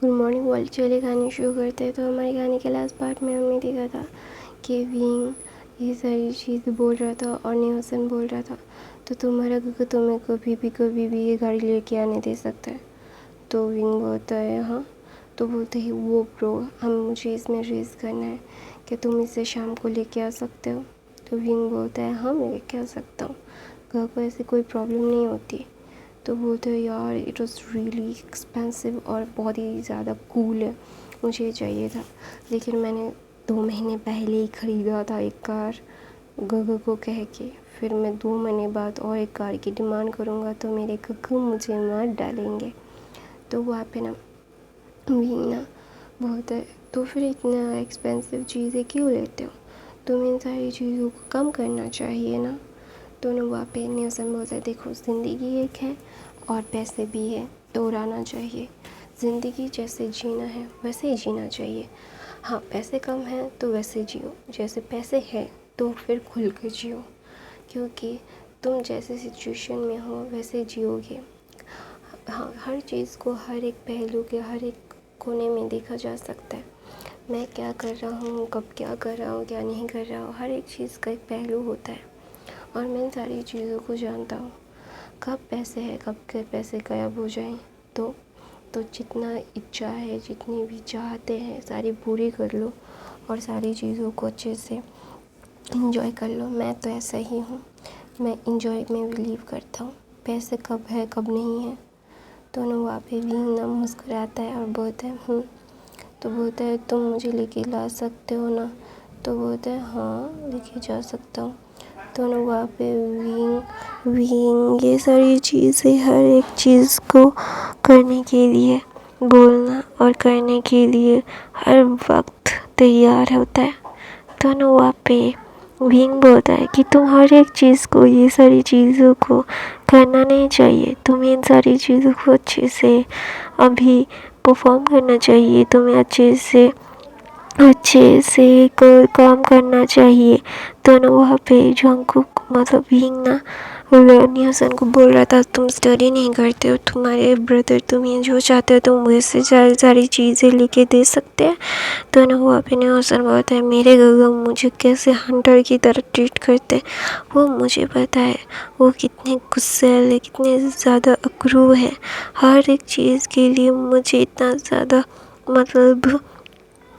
Good morning बोल चले गाने शुरू करते हैं। तो हमारे गाने के लास्ट पार्ट में हमने देखा था कि विंग ये सारी चीज़ बोल रहा था और न्यूसन बोल रहा था तो तुम्हारा गुगु तुम्हें कभी भी ये गाड़ी लेके आने दे सकता है। तो विंग बोलता है हाँ। तो बोलते ही वो ब्रो हम मुझे इसमें रेस करना है, क्या तुम इसे शाम को लेके आ सकते हो। तो विंग बोलता है हाँ मैं लेके आ सकता हूँ, घर को ऐसी कोई प्रॉब्लम नहीं होती। तो बोलते हैं यार इट वॉज़ रियली एक्सपेंसिव और बहुत ही ज़्यादा कूल है, मुझे ये चाहिए था, लेकिन मैंने 2 महीने पहले ही ख़रीदा था एक कार गग को कह के। फिर मैं 2 महीने बाद और एक कार की डिमांड करूँगा तो मेरे गग मुझे मार डालेंगे। तो वहाँ पे ना भी ना बहुत है, तो फिर इतना एक्सपेंसिव चीज़ें क्यों लेते हो, तुम्हें इन सारी चीज़ों को कम करना चाहिए ना। तो ना वहाँ पे न्यूसन बोलता है देखो ज़िंदगी एक है और पैसे भी है तो उड़ाना चाहिए। ज़िंदगी जैसे जीना है वैसे ही जीना चाहिए। हाँ पैसे कम हैं तो वैसे जियो, जैसे पैसे हैं तो फिर खुल कर जियो, क्योंकि तुम जैसे सिचुएशन में हो वैसे जियोगे। हाँ हर चीज़ को हर एक पहलू के हर एक कोने में देखा जा सकता है। मैं क्या कर रहा हूँ, कब क्या कर रहा हूँ, क्या नहीं कर रहा हूँ, हर एक चीज़ का एक पहलू होता है और मैं इन सारी चीज़ों को जानता हूँ। कब पैसे है कब के पैसे गायब हो जाएं, तो जितना इच्छा है जितनी भी चाहते हैं सारी पूरी कर लो और सारी चीज़ों को अच्छे से इंजॉय कर लो। मैं तो ऐसा ही हूँ, मैं इंजॉय में बिलीव करता हूँ। पैसे कब है कब नहीं है। तो ना वहाँ पे भी ना मुस्कुराता है और बोलता है तो बोलता है तुम मुझे लेके ला सकते हो ना। तो बोलता है हाँ लेके जा सकता हूँ। तो ना वहाँ पे विंग ये सारी चीज़ें हर एक चीज़ को करने के लिए बोलना और करने के लिए हर वक्त तैयार होता है। तो ना वहाँ पे विंग बोलता है कि तुम हर एक चीज़ को ये सारी चीज़ों को करना नहीं चाहिए, तुम्हें इन सारी चीज़ों को अच्छे से अभी परफॉर्म करना चाहिए, तुम्हें अच्छे से काम करना चाहिए। तो ना वहाँ पे जंगकुक मतलब विंग ना न्यूसन को बोल रहा था तुम स्टडी नहीं करते हो, तुम्हारे ब्रदर तुम्हें जो चाहते हो तुम मुझसे सारी चीज़ें लेके दे सकते हैं। तो ना वहाँ पे न्यूसन बोलता है मेरे गगन मुझे कैसे हंटर की तरह ट्रीट करते वो मुझे पता है, वो कितने गुस्से है कितने ज़्यादा अकरू है, हर एक चीज़ के लिए मुझे इतना ज़्यादा मतलब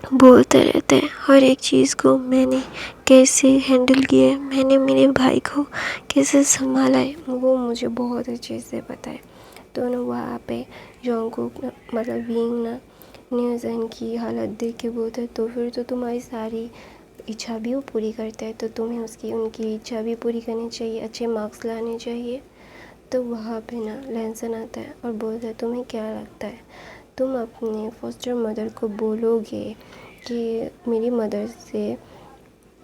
बोलते रहते हैं। हर एक चीज़ को मैंने कैसे हैंडल किया है, मैंने मेरे भाई को कैसे संभाला है वो मुझे बहुत अच्छे से पता है। तो ना वहाँ पे जंगकुक मतलब विंग ना न्यूज़न की हालत देख के बोलता है तो फिर तो तुम्हारी सारी इच्छा भी वो पूरी करता है तो तुम्हें उसकी उनकी इच्छा भी पूरी करनी चाहिए, अच्छे मार्क्स लाने चाहिए। तो वहाँ पे ना लैंसन आता है और बोलता है तुम्हें क्या लगता है तुम अपने फॉस्टर मदर को बोलोगे कि मेरी मदर से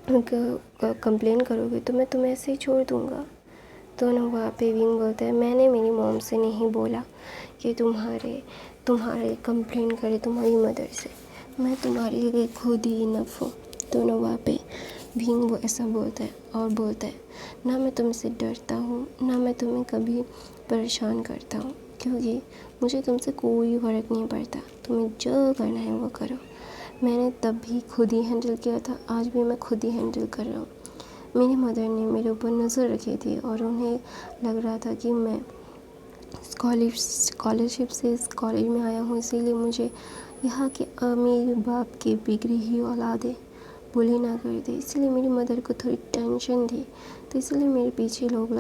कंप्लेन करोगे तो मैं तुम्हें ऐसे ही छोड़ दूँगा। तो ना वहाँ पे विंग बोलता है मैंने मेरी मॉम से नहीं बोला कि तुम्हारे कंप्लेन करे तुम्हारी मदर से, मैं तुम्हारे लिए खुद ही इनफ हूँ। तो ना वहाँ पे विंग वो ऐसा बोलता है और बोलता है ना मैं तुमसे डरता हूँ ना मैं तुम्हें कभी परेशान करता हूँ, क्योंकि मुझे तुमसे कोई फ़र्क नहीं पड़ता, तुम्हें जो करना है वो करो। मैंने तब भी खुद ही हैंडल किया था, आज भी मैं खुद ही हैंडल कर रहा हूँ। मेरी मदर ने मेरे ऊपर नज़र रखी थी और उन्हें लग रहा था कि मैं स्कॉलरशिप से इस कॉलेज में आया हूँ, इसीलिए मुझे यहाँ के अमीर बाप की बिगड़ी ही औलादे बुली ना कर दे, इसलिए मेरी मदर को थोड़ी टेंशन थी। तो इसलिए मेरे पीछे लोग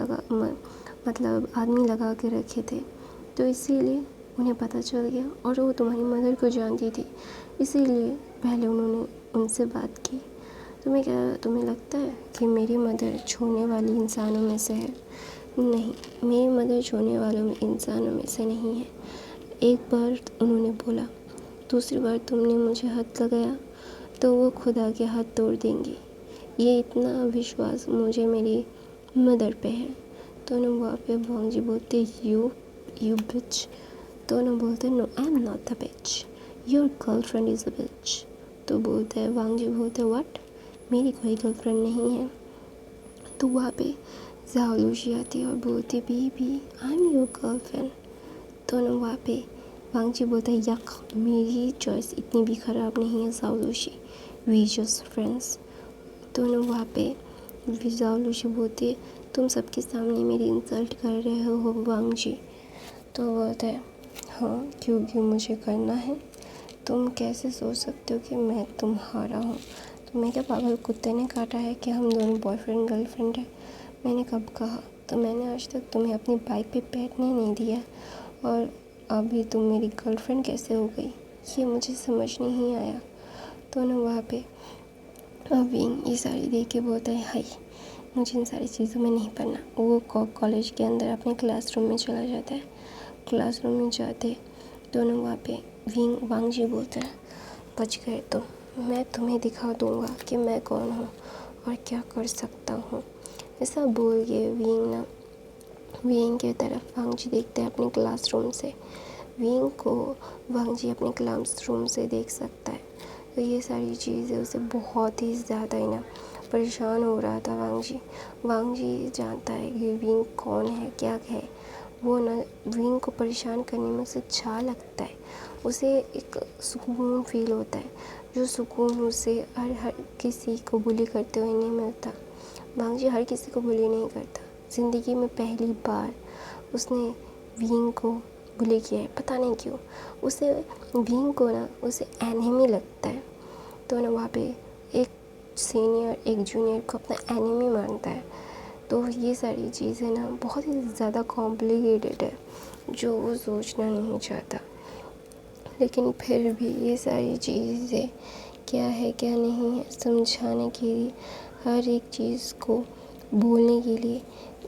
मतलब आदमी लगा के रखे थे, तो इसीलिए उन्हें पता चल गया और वो तुम्हारी मदर को जानती थी, इसीलिए पहले उन्होंने उनसे बात की। तुम्हें लगता है कि मेरी मदर छूने वाली इंसानों में से है? नहीं, मेरी मदर छूने वालों में इंसानों में से नहीं है। एक बार उन्होंने बोला, दूसरी बार तुमने मुझे हाथ लगाया तो वो खुदा के हाथ तोड़ देंगी, ये इतना विश्वास मुझे मेरी मदर पे है। तो ना वहाँ पे भांजी बोलते यू बिच। तो ना बोलते no I am not the bitch, your girlfriend is a bitch. तो बोलते हैं वांगजी बोलते हैं व्हाट, मेरी कोई गर्लफ्रेंड नहीं है। तो वहाँ पे जाओलूशी आती है और बोलती baby I am your girlfriend. तो ना वहाँ पे वांग जी बोलता है यक, मेरी चॉइस इतनी भी ख़राब नहीं है ज़ाओलुशी, वी जस्ट फ्रेंड्स। दोनों वहाँ पे ज़ाओलुशी बोलती है तुम सबके सामने मेरी इंसल्ट कर रहे हो वांग जी। तो बोलता है हाँ क्योंकि मुझे करना है, तुम कैसे सोच सकते हो कि मैं तुम्हारा हूँ? तुम्हें क्या पागल कुत्ते ने काटा है कि हम दोनों बॉयफ्रेंड गर्लफ्रेंड हैं? मैंने कब कहा? तो मैंने आज तक तुम्हें अपनी बाइक पे बैठने नहीं दिया, और अभी तुम मेरी गर्लफ्रेंड कैसे हो गई, ये मुझे समझ नहीं आया। तो ना वहाँ पे विंग ये सारी देख के बोलता है हाय, मुझे इन सारी चीज़ों में नहीं पढ़ना। वो कॉलेज के अंदर अपने क्लासरूम में चला जाता है। क्लासरूम में जाते दोनों वहाँ पे वांग जी बोलते हैं बच गए तो मैं तुम्हें दिखा दूँगा कि मैं कौन हूँ और क्या कर सकता हूँ। ऐसा बोल के विंग के तरफ वांग जी देखते हैं अपने क्लासरूम से। विंग को वांग जी अपने क्लासरूम से देख सकता है। तो ये सारी चीज़ें उसे बहुत ही ज़्यादा ही ना परेशान हो रहा था वांग जी जानता है कि विंग कौन है क्या है। वो ना विंग को परेशान करने में उसे अच्छा लगता है, उसे एक सुकून फील होता है, जो सुकून उसे हर किसी को बुली करते हुए नहीं मिलता। वांग जी हर किसी को बुली नहीं करता, ज़िंदगी में पहली बार उसने विंग को बुली किया है, पता नहीं क्यों। उसे विंग को ना उसे एनिमी लगता है। तो ना वहाँ पे एक सीनियर एक जूनियर को अपना एनिमी मानता है। तो ये सारी चीज़ें ना बहुत ही ज़्यादा कॉम्प्लिकेटेड है, जो वो सोचना नहीं चाहता। लेकिन फिर भी ये सारी चीज़ें क्या है क्या नहीं है समझाने के लिए, हर एक चीज़ को बोलने के लिए,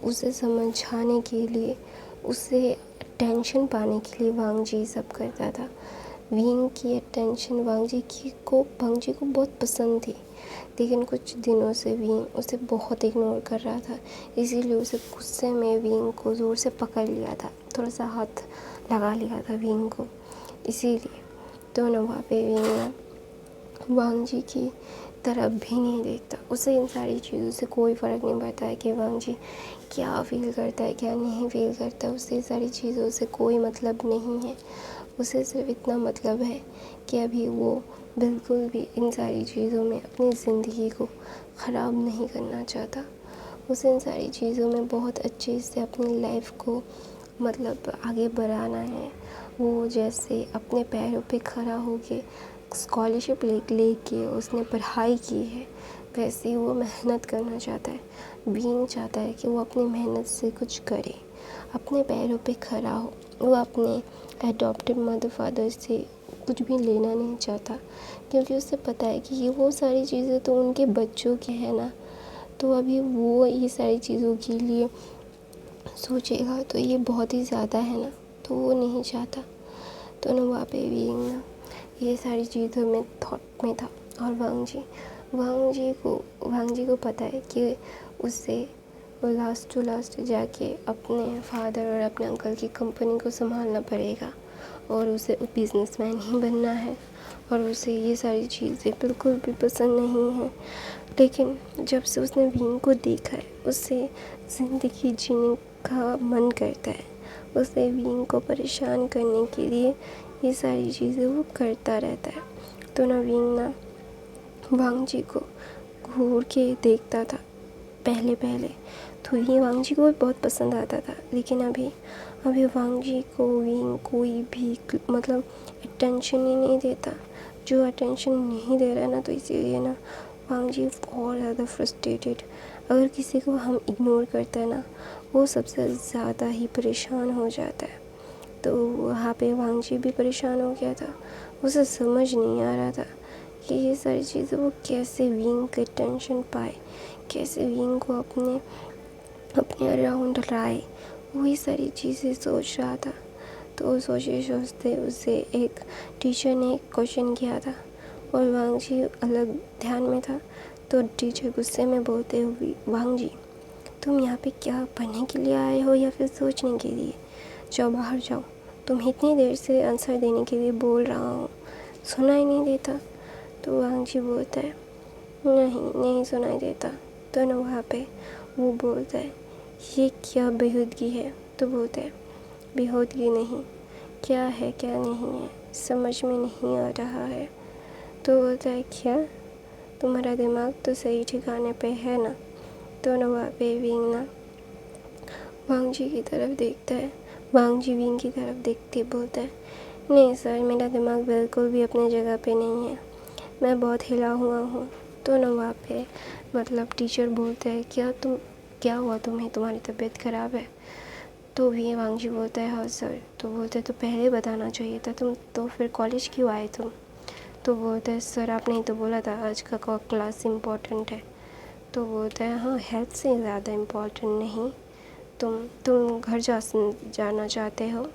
उसे समझाने के लिए, उसे अटेंशन पाने के लिए वांग जी सब करता था। विंग की अटेंशन वांग जी को बहुत पसंद थी, लेकिन कुछ दिनों से विंग उसे बहुत इग्नोर कर रहा था। इसीलिए उसे गुस्से में विंग को ज़ोर से पकड़ लिया था, थोड़ा सा हाथ लगा लिया था विंग को। इसीलिए तो ना वहाँ पे विंग वांग जी की तरफ भी नहीं देखता। उसे इन सारी चीज़ों से कोई फ़र्क नहीं पड़ता है कि वांग जी क्या फ़ील करता है क्या नहीं फ़ील करता है। उसे सारी चीज़ों से कोई मतलब नहीं है। उसे सिर्फ इतना मतलब है कि अभी वो बिल्कुल भी इन सारी चीज़ों में अपनी ज़िंदगी को ख़राब नहीं करना चाहता। उसे इन सारी चीज़ों में बहुत अच्छे से अपनी लाइफ को मतलब आगे बढ़ाना है। वो जैसे अपने पैरों पे खड़ा होके स्कॉलरशिप लेके उसने पढ़ाई की है, वैसे ही वो मेहनत करना चाहता है। विंग चाहता है कि वो अपनी मेहनत से कुछ करे, अपने पैरों पे खड़ा हो। वो अपने एडॉप्टेड मदर फादर से कुछ भी लेना नहीं चाहता, क्योंकि उसे पता है कि ये वो सारी चीज़ें तो उनके बच्चों के हैं ना। तो अभी वो ये सारी चीज़ों के लिए सोचेगा तो ये बहुत ही ज़्यादा है ना, तो वो नहीं चाहता। तो ना वहाँ पे विंग ना ये सारी चीज़ों में थॉट में था। और वांग जी को पता है कि उसे लास्ट टू लास्ट जाके अपने फादर और अपने अंकल की कंपनी को संभालना पड़ेगा, और उसे बिजनेसमैन ही बनना है। और उसे ये सारी चीज़ें बिल्कुल भी पसंद नहीं है। लेकिन जब से उसने विंग को देखा है, उससे ज़िंदगी जीने का मन करता है। उसे विंग को परेशान करने के लिए ये सारी चीज़ें वो करता रहता है। तो ना विंग ना वांग जी को घूर के देखता था पहले तो ये वांग जी को भी बहुत पसंद आता था। लेकिन अभी वांग जी को विंग कोई भी मतलब अटेंशन ही नहीं देता। जो अटेंशन नहीं दे रहा है ना, तो इसीलिए ना वांग जी और ज़्यादा फ्रस्ट्रेटेड। अगर किसी को हम इग्नोर करते हैं ना, वो सबसे ज़्यादा ही परेशान हो जाता है। तो वहाँ पे वांग जी भी परेशान हो गया था। उसे समझ नहीं आ रहा था कि ये सारी चीज़ें वो कैसे विंग के टेंशन पाए, कैसे विंग को अपने अराउंड लाए। वही सारी चीज़ें सोच रहा था। तो सोचते उसे एक टीचर ने एक क्वेश्चन किया था, और वांग जी अलग ध्यान में था। तो टीचर गुस्से में बोलते हुए, वांग जी तुम यहाँ पे क्या पढ़ने के लिए आए हो या फिर सोचने के लिए? जाओ बाहर जाओ, तुम इतनी देर से आंसर देने के लिए बोल रहा हूँ, सुना ही नहीं देता? तो वांग जी बोलता है नहीं सुनाई देता। तो ना वहाँ पे वो बोलता है ये क्या बेहूदगी है? तो बोलता है बेहूदगी नहीं, क्या है क्या नहीं है समझ में नहीं आ रहा है। तो बोलता है क्या तुम्हारा दिमाग तो सही ठिकाने पे है ना। तो नवाब विंग ना वांग जी की तरफ देखता है। वांग जी विंग की तरफ देखते बोलता है नहीं सर, मेरा दिमाग बिल्कुल भी अपनी जगह पे नहीं है, मैं बहुत हिला हुआ हूँ। तो नवाब पे मतलब टीचर बोलता है क्या हुआ तुम्हें, तुम्हारी तबीयत ख़राब है। तो भी वांग जी बोलता है हाँ सर। तो बोलते तो पहले बताना चाहिए था, तुम तो फिर कॉलेज क्यों आए तुम। तो बोलता है सर आपने ही तो बोला था आज का क्लास इम्पोर्टेंट है। तो बोलता है हाँ हेल्थ से ज़्यादा इम्पोर्टेंट नहीं, तुम घर जाना चाहते हो।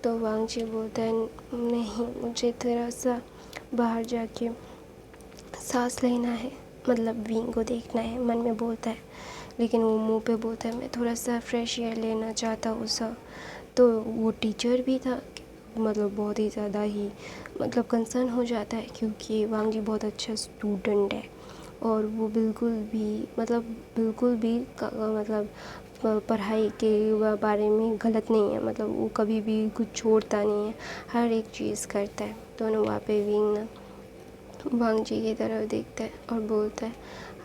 तो वांग जी बोलता है नहीं, मुझे थोड़ा सा बाहर जाके सांस लेना है, मतलब विंग को देखना है, मन में बोलता है। लेकिन वो मुंह पे बोलता है मैं थोड़ा सा फ्रेश एयर लेना चाहता हूँ सर। तो वो टीचर भी था मतलब बहुत ही ज़्यादा ही मतलब कंसर्न हो जाता है, क्योंकि वांग जी बहुत अच्छा स्टूडेंट है और वो बिल्कुल भी मतलब पढ़ाई के बारे में गलत नहीं है, मतलब वो कभी भी कुछ छोड़ता नहीं है, हर एक चीज़ करता है। दोनों वहाँ पे विंग ना वांग जी की तरफ देखता है और बोलता है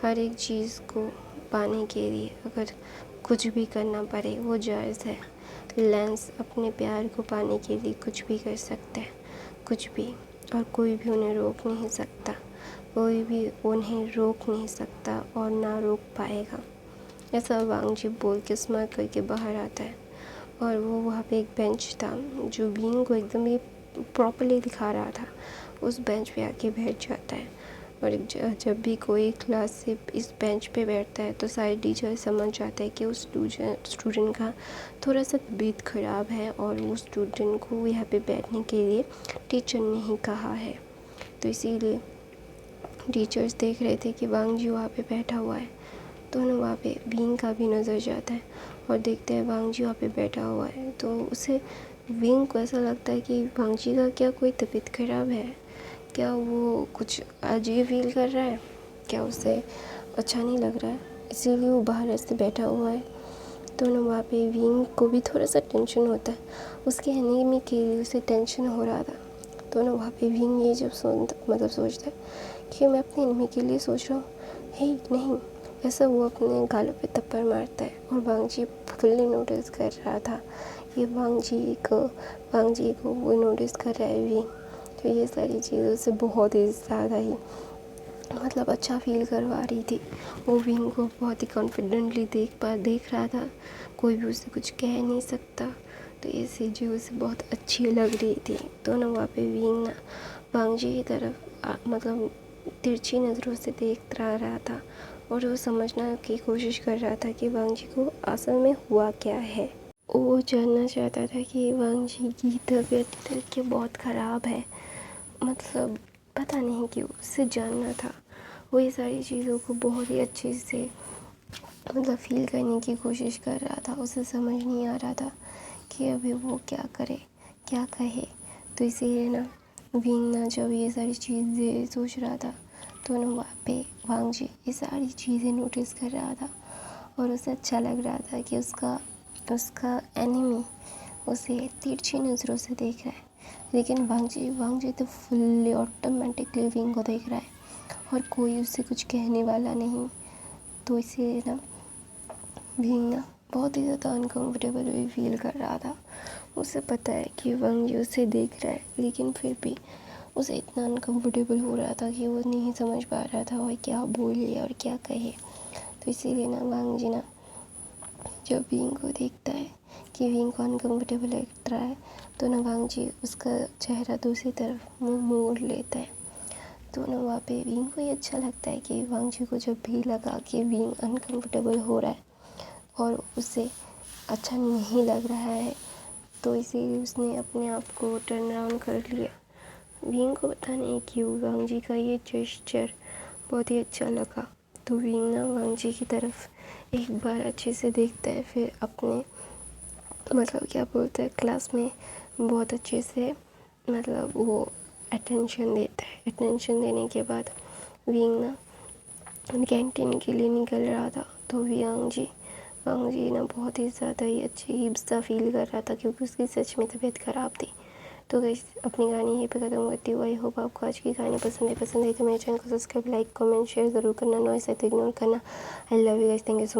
हर एक चीज़ को पाने के लिए अगर कुछ भी करना पड़े वो जायज़ है। लेंस अपने प्यार को पाने के लिए कुछ भी कर सकता है, कुछ भी, और कोई भी उन्हें रोक नहीं सकता, कोई भी उन्हें रोक नहीं सकता और ना रोक पाएगा। ऐसा वांग जी बोल के स्मार्ट करके बाहर आता है और वो वहाँ पे एक बेंच था जो बीइंग को एकदम ही प्रॉपरली दिखा रहा था। उस बेंच पे आके बैठ जाता है और जब भी कोई क्लास से इस बेंच पे बैठता है तो सारे टीचर समझ जाते हैं कि उस स्टूडेंट का थोड़ा सा तबीयत ख़राब है और उस स्टूडेंट को यहाँ पे बैठने के लिए टीचर ने ही कहा है। तो इसीलिए टीचर्स देख रहे थे कि वांग जी वहाँ पे बैठा हुआ है। तो ना वहाँ पे विंग का भी नज़र जाता है और देखते हैं वांग जी वहाँ पे बैठा हुआ है। तो उसे विंग को ऐसा लगता है कि वांग जी का क्या कोई तबीयत ख़राब है, क्या वो कुछ अजीब फील कर रहा है, क्या उसे अच्छा नहीं लग रहा है, इसीलिए वो बाहर ऐसे बैठा हुआ है। तो ना वहाँ पे विंग को भी थोड़ा सा टेंशन होता है, उसके एनीमी के लिए उसे टेंशन हो रहा था। तो ना वहाँ पे विंग ये जब सोचता है कि मैं अपने एनिमी के लिए सोच रहा हूँ, हे नहीं, ऐसा वो अपने गालों पे थप्पड़ मारता है। और वांग जी फुल्ली नोटिस कर रहा था कि वांग जी को वो नोटिस कर रहा है विंग। तो ये सारी चीज़ों से बहुत ही ज़्यादा ही मतलब अच्छा फील करवा रही थी। वो विंग को बहुत ही कॉन्फिडेंटली देख रहा था, कोई भी उसे कुछ कह नहीं सकता। तो ये चीज़ें उसे बहुत अच्छी लग रही थी। तो ना वहाँ पे विंग ना वांग जी की तरफ मतलब तिरछी नज़रों से देख रहा था और वो समझने की कोशिश कर रहा था कि वांग जी को असल में हुआ क्या है। वो जानना चाहता था कि वांग जी की तबीयत क्या बहुत ख़राब है, मतलब पता नहीं क्यों उससे जानना था। वो ये सारी चीज़ों को बहुत ही अच्छे से मतलब फ़ील करने की कोशिश कर रहा था। उसे समझ नहीं आ रहा था कि अभी वो क्या करे क्या कहे। तो इसीलिए ना विंग ना जब ये सारी चीज़ें सोच रहा था तो ना वहाँ पे वांग जी ये सारी चीज़ें नोटिस कर रहा था और उसे अच्छा लग रहा था कि उसका एनिमी उसे तिरछी नज़रों से देख रहा है। लेकिन वांग जी तो फुल्ली ऑटोमेटिकली विंग को देख रहा है और कोई उससे कुछ कहने वाला नहीं। तो इसीलिए ना विंग ना बहुत ही ज़्यादा अनकम्फर्टेबल भी फील कर रहा था। उसे पता है कि वांग जी उसे देख रहा है, लेकिन फिर भी उसे इतना अनकम्फर्टेबल हो रहा था कि वो नहीं समझ पा रहा था और क्या बोले और क्या कहे। तो इसीलिए ना वांग जी ना जब विंग को देखता है कि विंग को अनकम्फर्टेबल लग रहा है तो ना वांग जी उसका चेहरा दूसरी तरफ मुँह मोड़ लेता है। तो ना वहाँ पे विंग को ये अच्छा लगता है कि वांग जी को जब भी लगा कि विंग अनकम्फर्टेबल हो रहा है और उसे अच्छा नहीं लग रहा है तो इसीलिए उसने अपने आप को टर्न अराउंड कर लिया। विंग को पता नहीं क्यों वांग जी का ये जेस्चर बहुत ही अच्छा लगा। तो विंग ना वांग जी की तरफ एक बार अच्छे से देखता है, फिर अपने मतलब क्या बोलते हैं क्लास में बहुत अच्छे से मतलब वो अटेंशन देता है। अटेंशन देने के बाद विंग ना कैंटीन के लिए निकल रहा था। तो वांग जी ना बहुत ही ज़्यादा ही अजीब सा फील कर रहा था क्योंकि उसकी सच में तबीयत ख़राब थी। तो गाइस अपनी कहानी यहीं पे ख़त्म करती हूँ। आई होप आपको आज की कहानी पसंद है तो मेरे चैनल को सब्सक्राइब, लाइक, कमेंट, शेयर ज़रूर करना। नॉइस है तो इग्नोर करना। I love you guys, thank you so much.